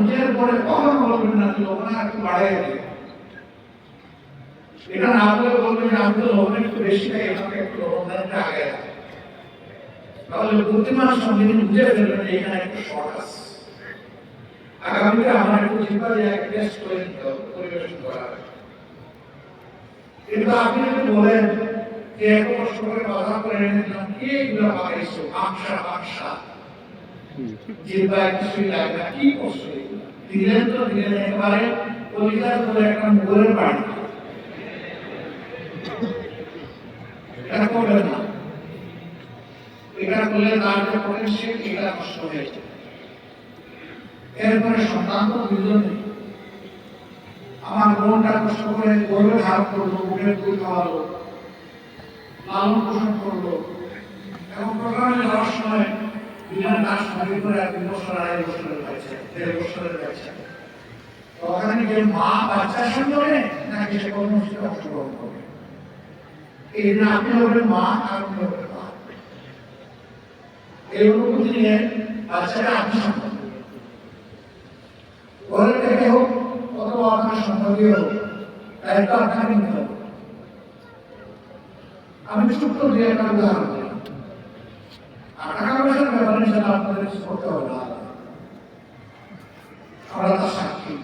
নিজের পরে কখনো বলবেন না যে লবণ একটু বাড়াই দেবে, এটা না বলে বলবেন যে আমি তো লবণ একটু বেশি খাই, আমাকে একটু লবণ দেন আগে। তাহলে বুদ্ধিমান সঙ্গে বুঝে ফেলবেন যে এখানে একটু শর্ট আছে, আগামীতে আমার একটু চিন্তা দিয়ে টেস্ট করে নিতে হবে, পরিবেশন করা হবে। কিন্তু আপনি যদি বলেন যে এত কষ্ট করে বাধা করে এনে দিলাম, কি এগুলো পাকাইছো বাক্সা জিব্বায় কিছুই লাগে না, কি করছো এগুলো দিলেন তো দিলেন একেবারে কলিজার করে একটা মুগরের বাড়ি। এটা করবেন না, এটা করলে তার যে পটেনশিয়াল এটা নষ্ট হয়ে যায়। এরপরে সন্তান তো দুজন, আমার বোনটা কষ্ট করে গর্বে ধারণ করলো, বুকের দুধ খাওয়ালো, লালন পোষণ করলো, এবং প্রোগ্রামে যাওয়ার সময় দুজন তার সঙ্গে করে 2 বছর 2.5 বছরের বাচ্চা 1.5 বছরের বাচ্চা। ওখানে যে মা বাচ্চার সঙ্গে নেয় নাকি সে কর্মসূচিতে অংশগ্রহণ করবে, এই জন্য আপনি হবেন মা আর উনি হবেন মা। এই অনুভূতি নিয়ে বাচ্চাটা আপনি সম্মান ঘরের থেকে হোক অথবা আপনার সম্পর্কীয় হোক, দায়িত্ব আপনাকে নিতে হবে। আমি ছোট্ট দিয়ে একটা উদাহরণ দিলাম, আর টাকা পয়সার ব্যাপারে সেটা আপনাদের কিছু করতে হবে না, আমরা তার সাক্ষী।